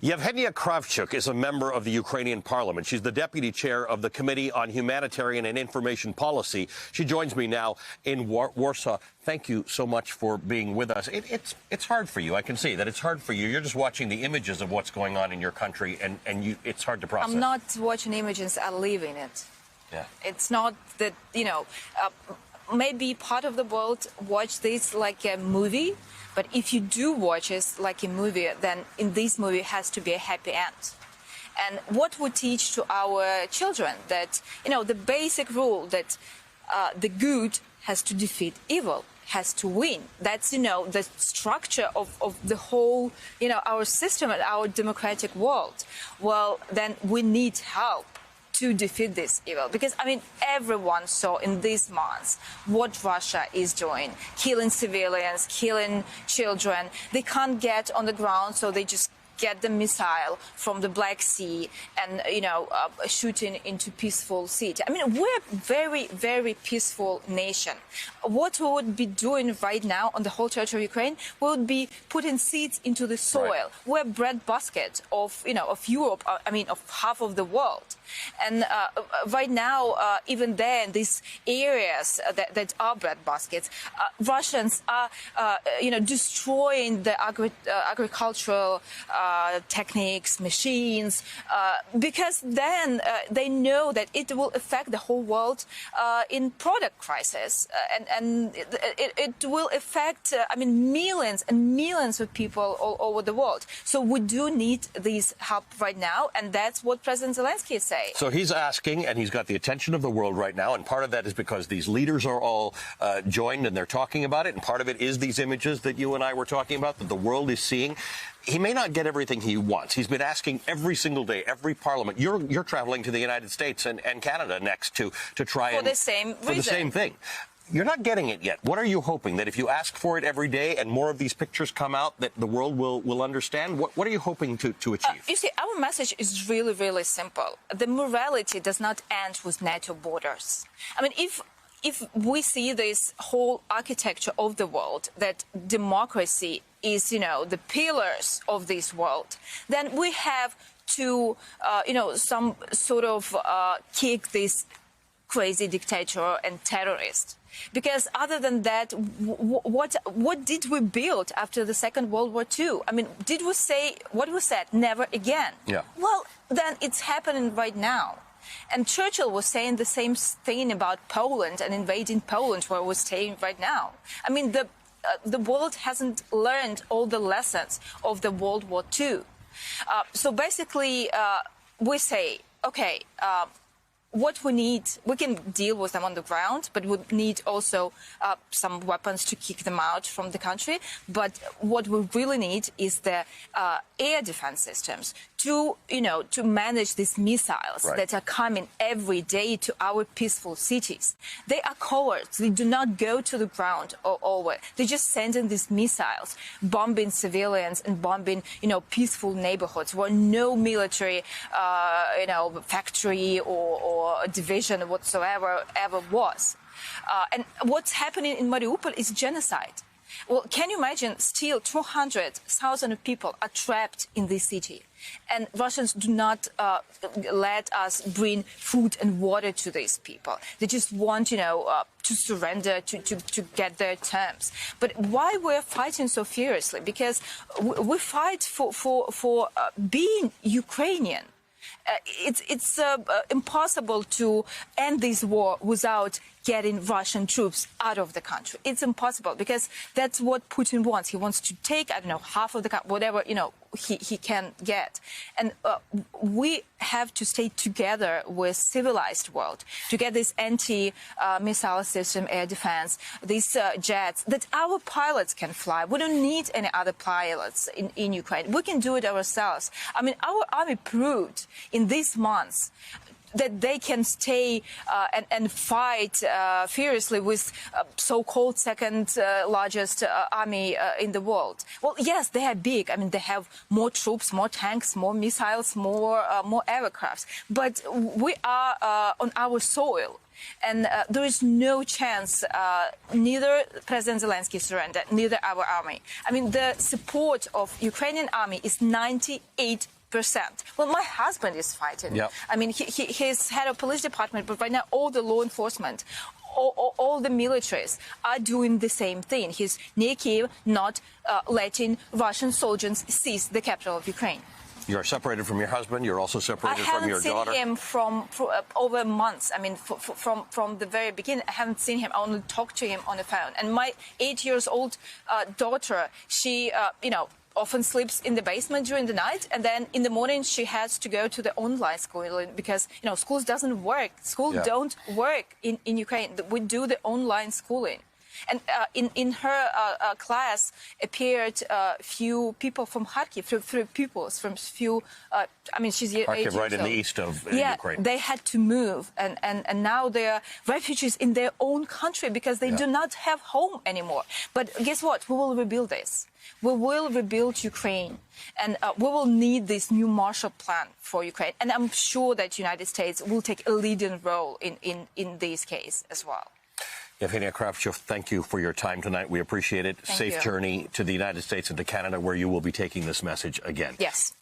Yevgenia Kravchuk is a member of the Ukrainian parliament. She's the deputy chair of the Committee on Humanitarian and Information Policy. She joins me now in Warsaw. Thank you so much for being with us. It's hard for you. I can see that it's hard for you. You're just watching the images of what's going on in your country, and it's hard to process. I'm not watching images, I live in it. Yeah. It's not that, maybe part of the world watch this like a movie, but if you do watch it like a movie, then in this movie has to be a happy end. And what we teach to our children that, the basic rule that the good has to defeat evil, has to win. That's, the structure of the whole, our system and our democratic world. Well, then we need help to defeat this evil. Because, everyone saw in these months what Russia is doing, killing civilians, killing children. They can't get on the ground, so they just get the missile from the Black Sea and, shooting into peaceful city. We're a very, very peaceful nation. What we would be doing right now on the whole territory of Ukraine, we would be putting seeds into the soil. Right. We're a breadbasket of, of Europe, of half of the world. And right now, even there in these areas that are breadbaskets, Russians are, destroying the agricultural techniques, machines, because then they know that it will affect the whole world in product crisis, and it will affect, millions and millions of people all over the world. So we do need this help right now, and that's what President Zelensky is saying. So he's asking, and he's got the attention of the world right now, and part of that is because these leaders are all joined and they're talking about it, and part of it is these images that you and I were talking about that the world is seeing. He may not get everything he wants. He's been asking every single day, every parliament. You're traveling to the United States and Canada next to try for the same thing. You're not getting it yet. What are you hoping? That if you ask for it every day and more of these pictures come out, that the world will understand? What are you hoping to achieve? You see, our message is really, really simple. The morality does not end with NATO borders. If we see this whole architecture of the world, that democracy is, the pillars of this world, then we have to, some sort of kick this crazy dictator and terrorist. Because other than that, what did we build after the Second World War II? Did we say what we said, never again? Yeah. Well, then it's happening right now. And Churchill was saying the same thing about Poland and invading Poland, where we're staying right now. The world hasn't learned all the lessons of the World War II. So basically, we say, okay, what we need, we can deal with them on the ground, but we need also some weapons to kick them out from the country. But what we really need is the air defense systems to manage these missiles that are coming every day to our peaceful cities. They are cowards. They do not go to the ground always. They just send in these missiles, bombing civilians and bombing, peaceful neighborhoods where no military, factory or division whatsoever ever was. And what's happening in Mariupol is genocide. Well, can you imagine still 200,000 people are trapped in this city? And Russians do not let us bring food and water to these people. They just want, to surrender, to get their terms. But why we're fighting so furiously? Because we fight for being Ukrainian. It's impossible to end this war without getting Russian troops out of the country. It's impossible because that's what Putin wants. He wants to take, half of the country, whatever, he can get. And we have to stay together with civilized world to get this anti-missile system, air defense, these jets that our pilots can fly. We don't need any other pilots in Ukraine. We can do it ourselves. Our army proved in these months that they can stay and fight furiously with so-called second largest army in the world. Well, yes, they are big. I mean, they have more troops, more tanks, more missiles, more aircrafts. But we are on our soil. And there is no chance neither President Zelensky surrender, neither our army. I mean, the support of Ukrainian army is 98%. Well, my husband is fighting. Yep. I mean, he's head of police department, but right now all the law enforcement, all the militaries are doing the same thing. He's near Kyiv, not letting Russian soldiers seize the capital of Ukraine. You're separated from your husband. You're also separated from your daughter. I haven't seen him for over months. I mean, from the very beginning, I haven't seen him. I only talked to him on the phone. And my 8-year-old daughter, she, often sleeps in the basement during the night, and then in the morning she has to go to the online school because schools doesn't work. Schools don't work in Ukraine. We do the online schooling. And in her class appeared few people from Kharkiv, few pupils from few. She's 8 years right in the old. east of Ukraine. They had to move, and now they're refugees in their own country because they do not have home anymore. But guess what? We will rebuild this. We will rebuild Ukraine, and we will need this new Marshall Plan for Ukraine. And I'm sure that the United States will take a leading role in this case as well. Yevgenia Kravchuk, thank you for your time tonight. We appreciate it. Thank Safe you. journey to the United States and to Canada, where you will be taking this message again. Yes.